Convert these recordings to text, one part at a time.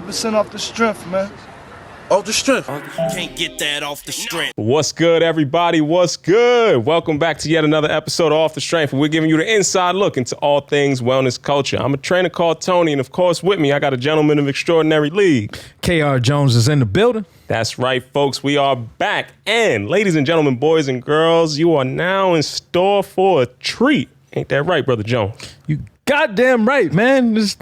100% off the strength, man. Off the strength. Can't get that off the strength. What's good, everybody? What's good? Welcome back to yet another episode of Off the Strength, where we're giving you the inside look into all things wellness culture. I'm a trainer called Tony, and of course, with me, I got a gentleman of extraordinary league. KR Jones is in the building. That's right, folks. We are back. And ladies and gentlemen, boys and girls, you are now in store for a treat. Ain't that right, Brother Jones? You goddamn right, man. This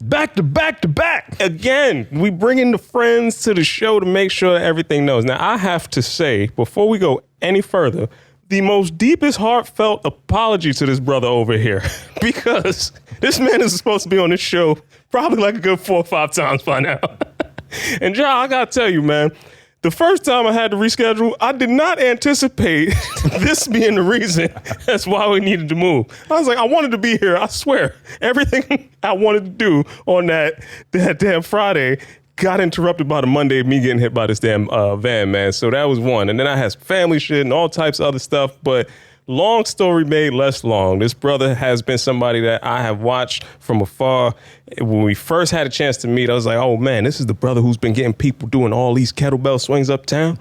back to back to back. Again, we bring in the friends to the show to make sure that everything knows. Now, I have to say, before we go any further, the most deepest heartfelt apology to this brother over here, because this man is supposed to be on this show probably like a good 4 or 5 times by now. And John, I gotta tell you, man, the first time I had to reschedule, I did not anticipate this being the reason that's why we needed to move. I was like, I wanted to be here, I swear. Everything I wanted to do on that damn Friday got interrupted by the Monday of me getting hit by this damn van, man. So that was one. And then I had some family shit and all types of other stuff. But long story made less long. This brother has been somebody that I have watched from afar. When we first had a chance to meet, I was like, oh man, this is the brother who's been getting people doing all these kettlebell swings uptown.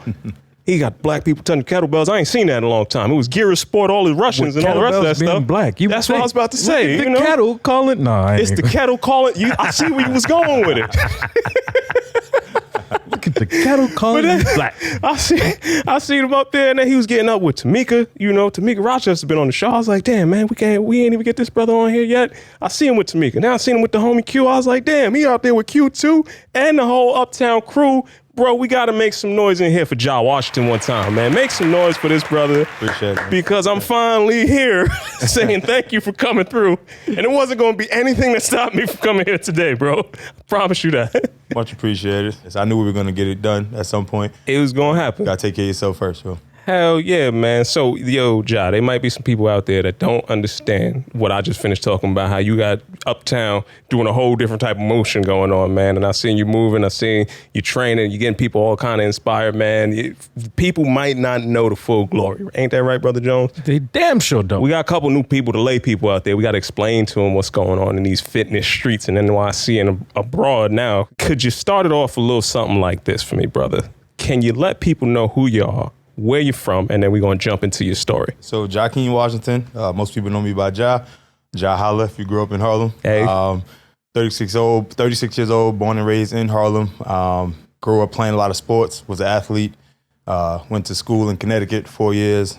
He got black people touching kettlebells. I ain't seen that in a long time. It was Gear Sport, all his Russians and all the rest of that stuff. Black. That's what I was about to say. The kettle calling? No, it's the kettle calling. I see where you was going with it. Look at the kettle calling you black. I seen him up there, and then he was getting up with Tamika. You know, Tamika Rochester's been on the show. I was like, damn, man, we ain't even get this brother on here yet. I see him with Tamika. Now I seen him with the homie Q. I was like, damn, he out there with Q too, and the whole Uptown crew. Bro, we got to make some noise in here for Jah Washington one time, man. Make some noise for this brother. Appreciate it. Because I'm finally here saying thank you for coming through. And it wasn't going to be anything that stopped me from coming here today, bro. I promise you that. Much appreciated. I knew we were going to get it done at some point. It was going to happen. Got to take care of yourself first, bro. Hell yeah, man. So, yo, Jah, there might be some people out there that don't understand what I just finished talking about, how you got Uptown doing a whole different type of motion going on, man. And I seen you moving, I seen you training, you getting people all kind of inspired, man. People might not know the full glory. Ain't that right, Brother Jones? They damn sure don't. We got a couple new people, the lay people out there. We got to explain to them what's going on in these fitness streets in NYC and abroad now. Could you start it off a little something like this for me, brother? Can you let people know who you are, where you're from, and then we're going to jump into your story? So, Jahkeen Washington. Most people know me by Jah. Jah Holla, if you grew up in Harlem. Hey. 36 years old, born and raised in Harlem. Grew up playing a lot of sports, was an athlete. Went to school in Connecticut 4 years.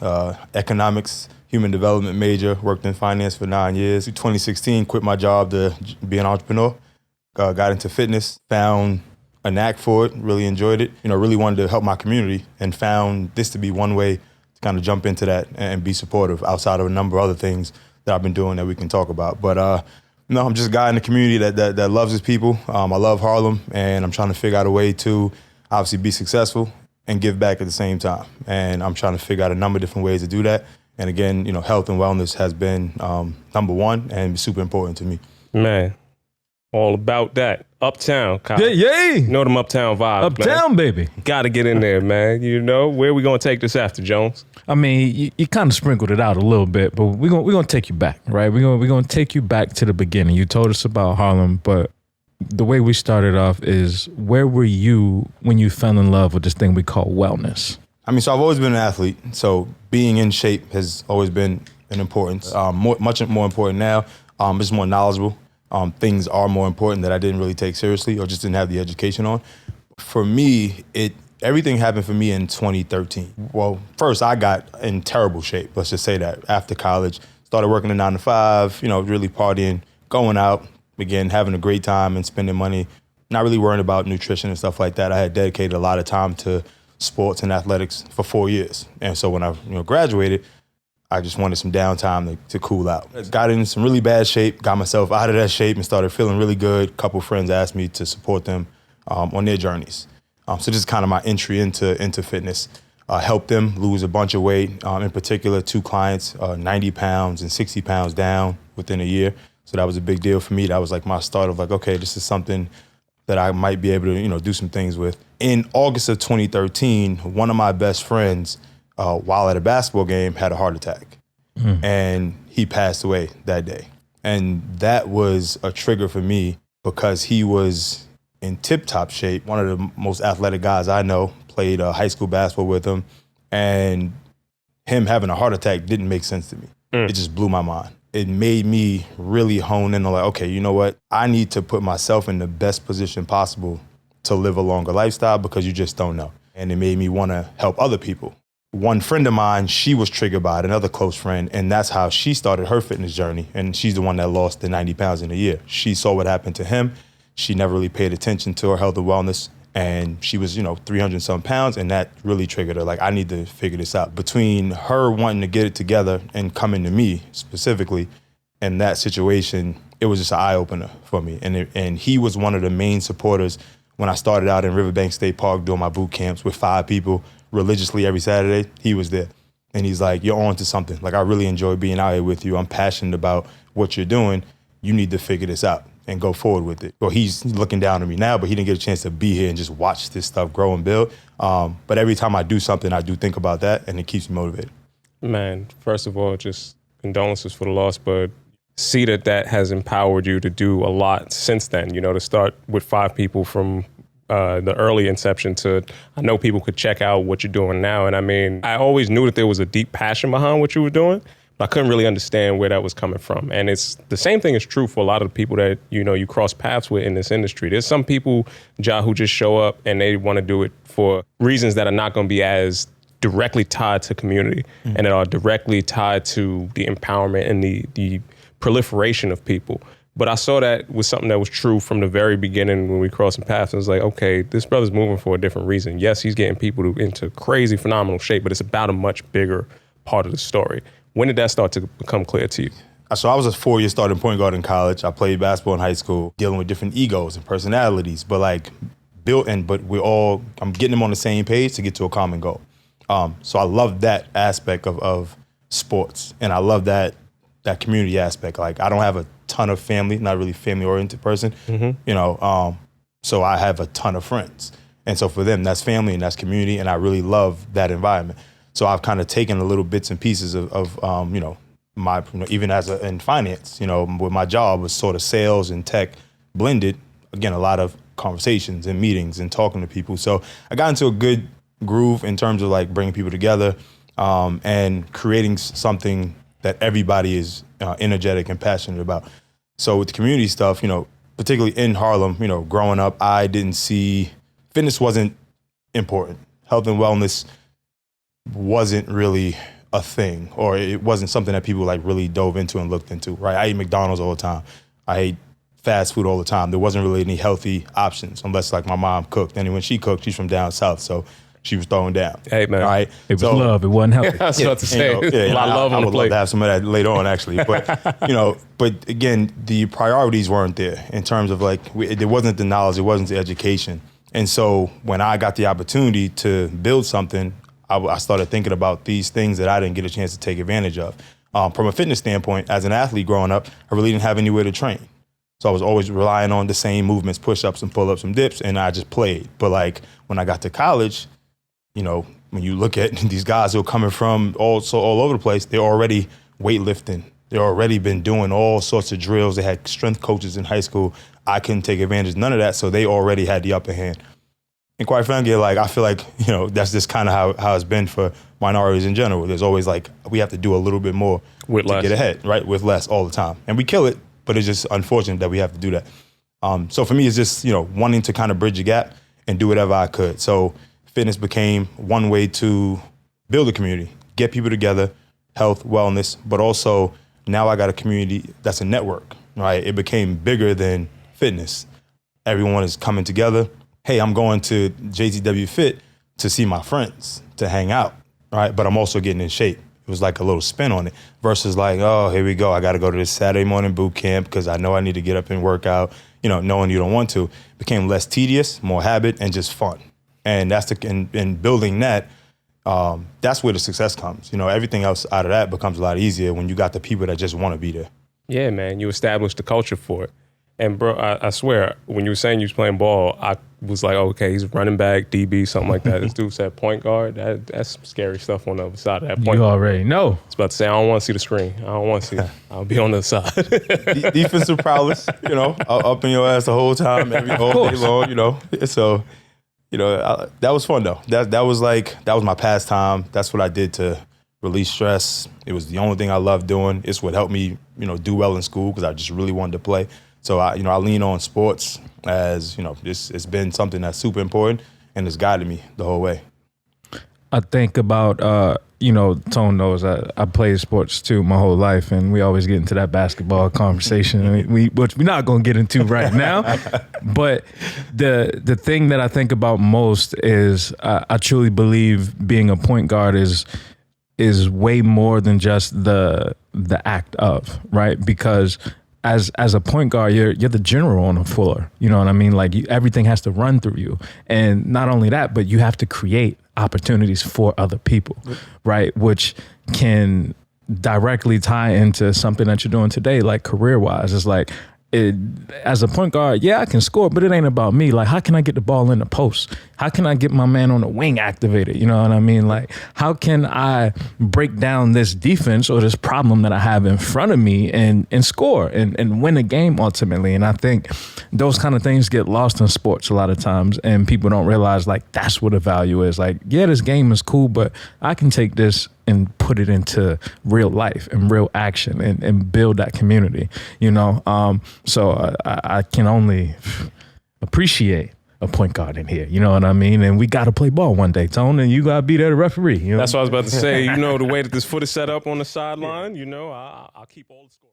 Economics, human development major. Worked in finance for 9 years. In 2016, quit my job to be an entrepreneur. Got into fitness, found a knack for it, really enjoyed it. You know, really wanted to help my community and found this to be one way to kind of jump into that and be supportive outside of a number of other things that I've been doing that we can talk about. But I'm just a guy in the community that loves his people. I love Harlem, and I'm trying to figure out a way to obviously be successful and give back at the same time. And I'm trying to figure out a number of different ways to do that. And again, you know, health and wellness has been number one and super important to me. Man, all about that. Uptown, Kyle. Yeah. You know them Uptown vibes, Uptown, man. baby. Got to get in there, man. You know, where we going to take this after, Jones? I mean, you kind of sprinkled it out a little bit, but we're gonna take you back, right? We're gonna take you back to the beginning. You told us about Harlem, but the way we started off is, where were you when you fell in love with this thing we call wellness? I mean, so I've always been an athlete, so being in shape has always been an importance. Much more important now. Just more knowledgeable. Things are more important that I didn't really take seriously or just didn't have the education on. For me, everything happened for me in 2013. Well, first I got in terrible shape, let's just say that. After college, started working a 9 to 5, you know, really partying, going out, again, having a great time and spending money, not really worrying about nutrition and stuff like that. I had dedicated a lot of time to sports and athletics for 4 years. And so when I graduated, I just wanted some downtime to cool out. Got in some really bad shape, got myself out of that shape and started feeling really good. A couple friends asked me to support them on their journeys. So this is kind of my entry into fitness. Helped them lose a bunch of weight. In particular, 2 clients, 90 pounds and 60 pounds down within a year. So that was a big deal for me. That was like my start of like, okay, this is something that I might be able to, do some things with. In August of 2013, one of my best friends, while at a basketball game, had a heart attack. And he passed away that day. And that was a trigger for me because he was in tip-top shape. One of the most athletic guys I know, played high school basketball with him, and him having a heart attack didn't make sense to me. It just blew my mind. It made me really hone in on like, okay, you know what? I need to put myself in the best position possible to live a longer lifestyle because you just don't know. And it made me want to help other people. One friend of mine, she was triggered by it, another close friend, and that's how she started her fitness journey. And she's the one that lost the 90 pounds in a year. She saw what happened to him. She never really paid attention to her health and wellness. And she was, 300 some pounds, and that really triggered her. Like, I need to figure this out. Between her wanting to get it together and coming to me specifically, and that situation, it was just an eye opener for me. And he was one of the main supporters when I started out in Riverbank State Park doing my boot camps with 5 people religiously every Saturday. He was there. And he's like, you're on to something. Like, I really enjoy being out here with you. I'm passionate about what you're doing. You need to figure this out and go forward with it. Well, he's looking down on me now, but he didn't get a chance to be here and just watch this stuff grow and build. But every time I do something, I do think about that, and it keeps me motivated. Man, first of all, just condolences for the loss, but see that has empowered you to do a lot since then, to start with 5 people from the early inception to, I know people could check out what you're doing now. And I mean, I always knew that there was a deep passion behind what you were doing, but I couldn't really understand where that was coming from. And it's the same thing is true for a lot of the people that, you cross paths with in this industry. There's some people, Ja, who just show up and they want to do it for reasons that are not going to be as directly tied to community and that are directly tied to the empowerment and the proliferation of people. But I saw that was something that was true from the very beginning when we crossed paths. I was like, okay, this brother's moving for a different reason. Yes, he's getting people into crazy, phenomenal shape, but it's about a much bigger part of the story. When did that start to become clear to you? So I was a 4-year starting point guard in college. I played basketball in high school, dealing with different egos and personalities, but I'm getting them on the same page to get to a common goal. So I love that aspect of sports, and I love that community aspect. Like, I don't have a ton of family, not really family-oriented person, so I have a ton of friends. And so for them, that's family and that's community, and I really love that environment. So I've kind of taken the little bits and pieces of my, even in finance, with my job was sort of sales and tech blended. Again, a lot of conversations and meetings and talking to people. So I got into a good groove in terms of like bringing people together and creating something that everybody is energetic and passionate about. So with the community stuff, particularly in Harlem, growing up, I didn't see, fitness wasn't important. Health and wellness wasn't really a thing, or it wasn't something that people like really dove into and looked into, right? I ate McDonald's all the time. I ate fast food all the time. There wasn't really any healthy options unless like my mom cooked. And when she cooked, she's from down south, so she was throwing down. Hey, man. All right? It was love. It wasn't healthy. I was about to say, a lot of love on the plate. I would love to have some of that later on, actually. But, but again, the priorities weren't there in terms of like, there wasn't the knowledge, it wasn't the education. And so when I got the opportunity to build something, I started thinking about these things that I didn't get a chance to take advantage of. From a fitness standpoint, as an athlete growing up, I really didn't have anywhere to train. So I was always relying on the same movements, push-ups and pull-ups and dips, and I just played. But like when I got to college, when you look at these guys who are coming from all over the place, they're already weightlifting. They've already been doing all sorts of drills. They had strength coaches in high school. I couldn't take advantage of none of that, so they already had the upper hand. And quite frankly, like I feel like, that's just kind of how it's been for minorities in general. There's always like, we have to do a little bit more to get ahead, right? With less all the time. And we kill it, but it's just unfortunate that we have to do that. So for me, it's just, wanting to kind of bridge the gap and do whatever I could. So fitness became one way to build a community, get people together, health, wellness, but also now I got a community that's a network, right? It became bigger than fitness. Everyone is coming together. Hey, I'm going to JTW Fit to see my friends, to hang out, right? But I'm also getting in shape. It was like a little spin on it versus like, oh, here we go. I got to go to this Saturday morning boot camp because I know I need to get up and work out, knowing you don't want to. It became less tedious, more habit, and just fun. And that's in building that, that's where the success comes. Everything else out of that becomes a lot easier when you got the people that just want to be there. Yeah, man, you established the culture for it. And bro, I swear, when you were saying you was playing ball, I was like, okay, he's running back, DB, something like that. This dude said point guard. That's some scary stuff on the other side of that point. You already know. I was about to say, I don't want to see the screen. I don't want to see it. I'll be on the side. Defensive prowess, up in your ass the whole time, all day long, So, that was fun though. That was my pastime. That's what I did to release stress. It was the only thing I loved doing. It's what helped me, do well in school because I just really wanted to play. So I lean on sports as, it's been something that's super important and it's guided me the whole way. I think about, Tone knows I played sports too my whole life, and we always get into that basketball conversation, which we're not going to get into right now. But the thing that I think about most is I truly believe being a point guard is way more than just the act of, right? Because as a point guard, you're the general on the floor. You know what I mean? Like everything has to run through you. And not only that, but you have to create opportunities for other people, right? Which can directly tie into something that you're doing today, like career-wise. It's like, as a point guard, yeah, I can score, but it ain't about me. Like, how can I get the ball in the post? How can I get my man on the wing activated? You know what I mean? Like, how can I break down this defense or this problem that I have in front of me and score and win a game ultimately? And I think those kind of things get lost in sports a lot of times, and people don't realize, like, that's what the value is. Like, yeah, this game is cool, but I can take this and put it into real life and real action and build that community, So I can only appreciate a point guard in here, you know what I mean? And we got to play ball one day, Tone, and you got to be there to referee. That's what I was about to say. The way that this foot is set up on the sideline, I'll keep all the score.